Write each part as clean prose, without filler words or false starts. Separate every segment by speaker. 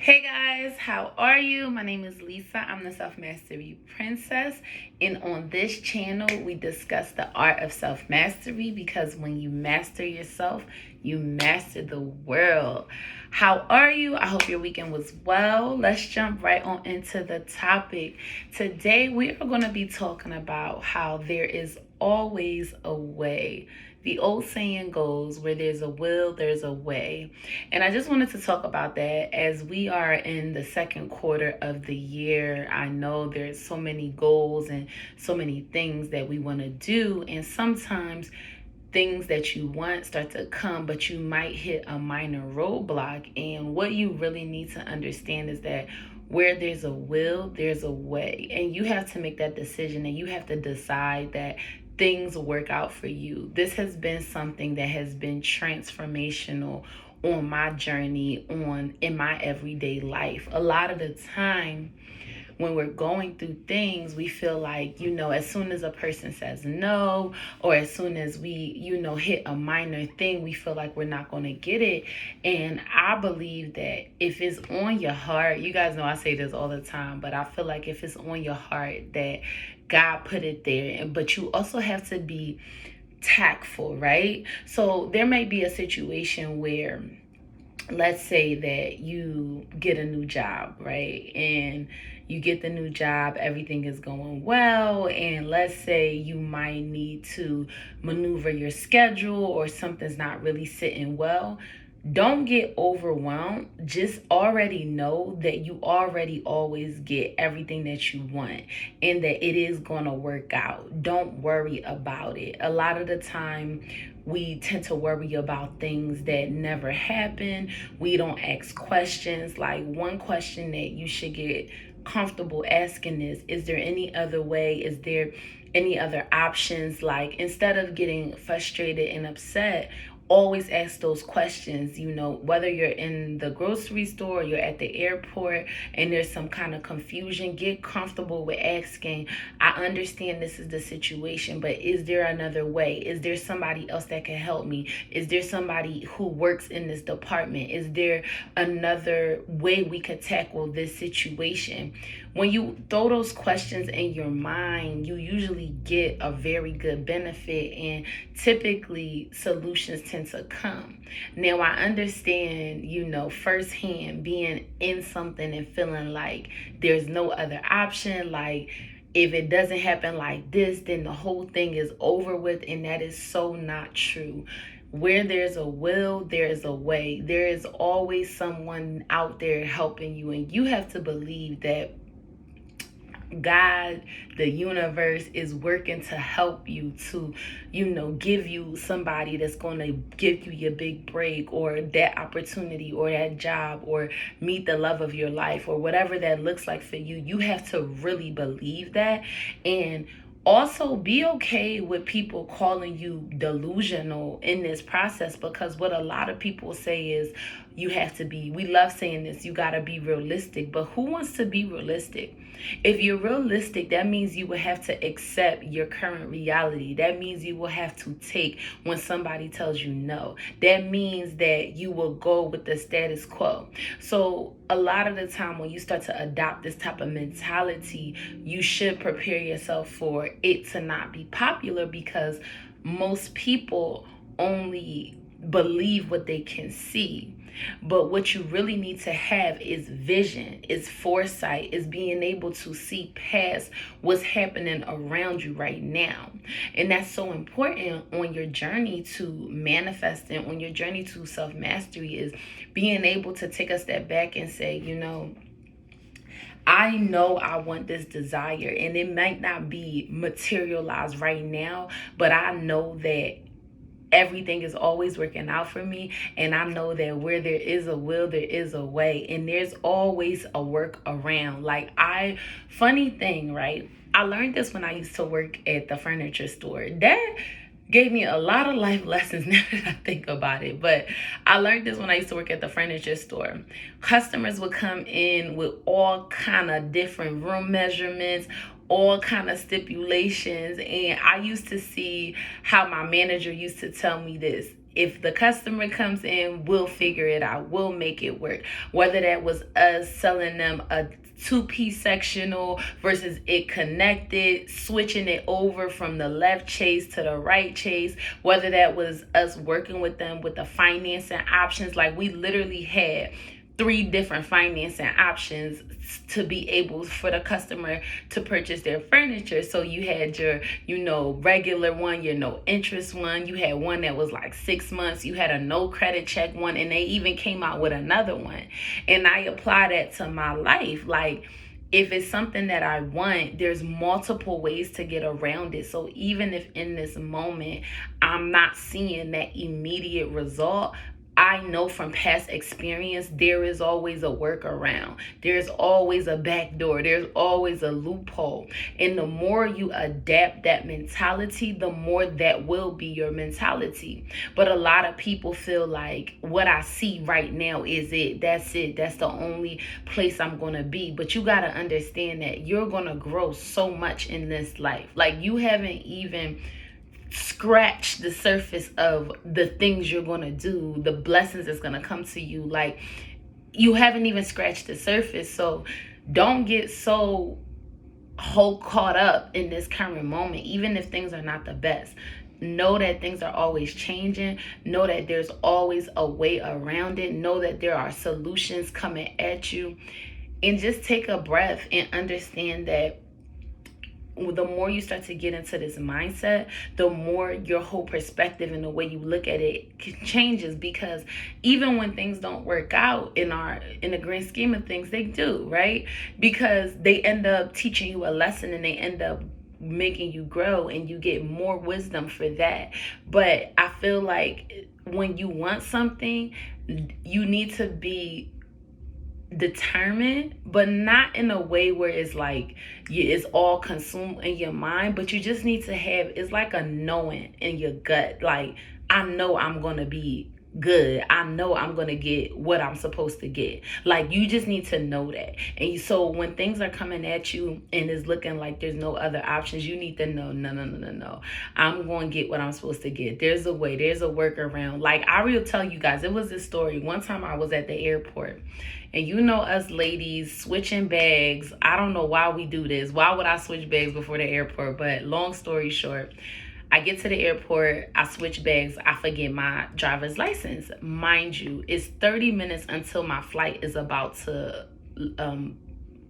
Speaker 1: Hey guys, how are you? My name is Lisa. I'm the Self Mastery Princess, and on this channel, we discuss the art of self mastery because when you master yourself, you master the world. How are you? I hope your weekend was well. Let's jump right on into the topic. Today, we are going to be talking about how there is always a way. The old saying goes, where there's a will, there's a way. And I just wanted to talk about that as we are in the second quarter of the year. I know there's so many goals and so many things that we want to do. And sometimes things that you want start to come, but you might hit a minor roadblock. And what you really need to understand is that where there's a will, there's a way. And you have to make that decision and you have to decide that things work out for you. This has been something that has been transformational on my journey in my everyday life. A lot of the time when we're going through things, we feel like, as soon as a person says no, or as soon as we, hit a minor thing, we feel like we're not going to get it. And I believe that if it's on your heart, you guys know I say this all the time, but I feel like if it's on your heart that God put it there, but you also have to be tactful, right? So there may be a situation where, let's say that you get a new job, right? And you get the new job, everything is going well, and let's say you might need to maneuver your schedule or something's not really sitting well. Don't get overwhelmed. Just already know that you already always get everything that you want and that it is going to work out. Don't worry about it. A lot of the time, we tend to worry about things that never happen. We don't ask questions. Like, one question that you should get comfortable asking is there any other way? Is there any other options? Like, instead of getting frustrated and upset, always ask those questions. Whether you're in the grocery store or you're at the airport and there's some kind of confusion, get comfortable with asking, I understand this is the situation, but is there another way? Is there somebody else that can help me? Is there somebody who works in this department? Is there another way we could tackle this situation? When you throw those questions in your mind, you usually get a very good benefit, and typically solutions tend to come. Now, I understand, firsthand being in something and feeling like there's no other option. Like, if it doesn't happen like this, then the whole thing is over with. And that is so not true. Where there's a will, there's a way. There is always someone out there helping you. And you have to believe that God, the universe, is working to help you, to, give you somebody that's going to give you your big break, or that opportunity, or that job, or meet the love of your life, or whatever that looks like for you. You have to really believe that. And also be okay with people calling you delusional in this process, because what a lot of people say is we love saying this, you got to be realistic. But who wants to be realistic? If you're realistic, that means you will have to accept your current reality. That means you will have to take when somebody tells you no. That means that you will go with the status quo. So a lot of the time when you start to adopt this type of mentality, you should prepare yourself for it to not be popular, because most people only believe what they can see. But what you really need to have is vision, is foresight, is being able to see past what's happening around you right now. And that's so important on your journey to manifesting, on your journey to self-mastery, is being able to take a step back and say, I know I want this desire, and it might not be materialized right now, but I know that everything is always working out for me. And I know that where there is a will, there is a way. And there's always a work around. Funny thing, right? I learned this when I used to work at the furniture store. That gave me a lot of life lessons now that I think about it. But I learned this when I used to work at the furniture store. Customers would come in with all kind of different room measurements, all kind of stipulations. And I used to see how my manager used to tell me this: if the customer comes in, we'll figure it out. We'll make it work. Whether that was us selling them a two-piece sectional versus it connected, switching it over from the left chase to the right chase, whether that was us working with them with the financing options. Like, we literally had 3 different financing options to be able for the customer to purchase their furniture. So you had your, regular one, your no interest one. You had one that was like 6 months. You had a no credit check one, and they even came out with another one. And I apply that to my life. Like, if it's something that I want, there's multiple ways to get around it. So even if in this moment I'm not seeing that immediate result, I know from past experience, there is always a workaround. There's always a back door. There's always a loophole. And the more you adapt that mentality, the more that will be your mentality. But a lot of people feel like what I see right now is it. That's it. That's the only place I'm going to be. But you got to understand that you're going to grow so much in this life. Like, you haven't even scratch the surface of the things you're going to do, the blessings that's going to come to you. Like, you haven't even scratched the surface. So don't get so whole caught up in this current moment, even if things are not the best. Know that things are always changing. Know that there's always a way around it. Know that there are solutions coming at you. And just take a breath and understand that the more you start to get into this mindset, the more your whole perspective and the way you look at it changes. Because even when things don't work out in the grand scheme of things, they do, right? Because they end up teaching you a lesson, and they end up making you grow, and you get more wisdom for that. But I feel like when you want something, you need to be determined, but not in a way where it's like it's all consumed in your mind. But you just need to have, it's like a knowing in your gut. Like, I know I'm gonna be good. I know I'm gonna get what I'm supposed to get. Like, you just need to know that. And so when things are coming at you and it's looking like there's no other options, you need to know, no, I'm going to get what I'm supposed to get. There's a way. There's a workaround. Like, I will tell you guys, it was this story. One time I was at the airport, and us ladies switching bags. I don't know why we do this. Why would I switch bags before the airport? But long story short, I get to the airport, I switch bags, I forget my driver's license. Mind you, it's 30 minutes until my flight is about to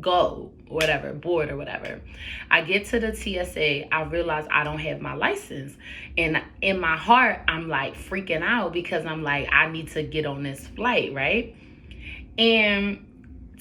Speaker 1: go, whatever, board or whatever. I get to the TSA, I realize I don't have my license. And in my heart, I'm like freaking out, because I'm like, I need to get on this flight, right? And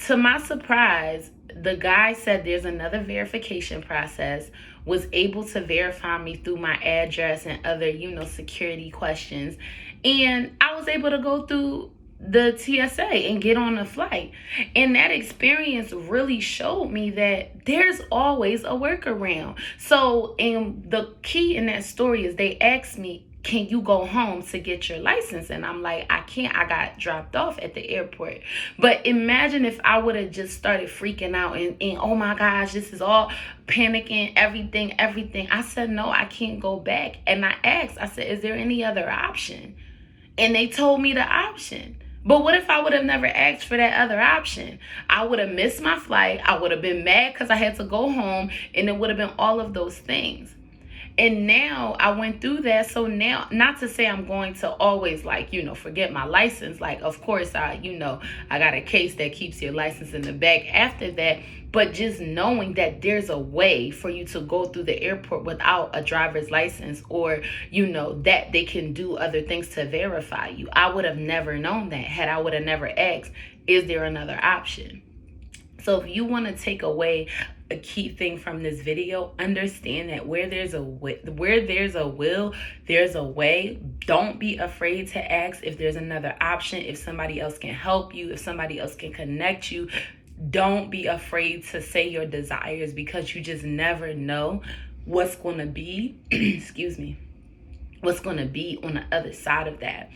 Speaker 1: to my surprise, the guy said there's another verification process, was able to verify me through my address and other, security questions. And I was able to go through the TSA and get on a flight. And that experience really showed me that there's always a workaround. So, and the key in that story is they asked me, can you go home to get your license? And I'm like, I can't. I got dropped off at the airport. But imagine if I would have just started freaking out and oh my gosh, this is all panicking, everything. I said, no, I can't go back. And I asked, I said, is there any other option? And they told me the option. But what if I would have never asked for that other option? I would have missed my flight. I would have been mad because I had to go home, and it would have been all of those things. And now I went through that. So now, not to say I'm going to always forget my license. Like, of course, I got a case that keeps your license in the back after that. But just knowing that there's a way for you to go through the airport without a driver's license, or, that they can do other things to verify you. I would have never known that had I would have never asked, is there another option? So if you want to take away a key thing from this video, understand that where there's a will, there's a way. Don't be afraid to ask if there's another option, if somebody else can help you, if somebody else can connect you. Don't be afraid to say your desires, because you just never know what's going to be, what's going to be on the other side of that.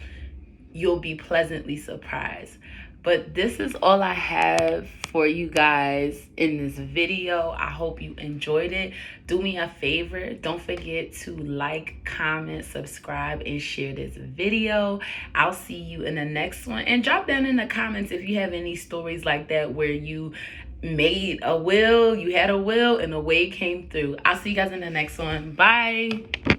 Speaker 1: You'll be pleasantly surprised. But this is all I have for you guys in this video. I hope you enjoyed it. Do me a favor. Don't forget to like, comment, subscribe, and share this video. I'll see you in the next one. And drop down in the comments if you have any stories like that where you made a will, you had a will, and the way it came through. I'll see you guys in the next one. Bye.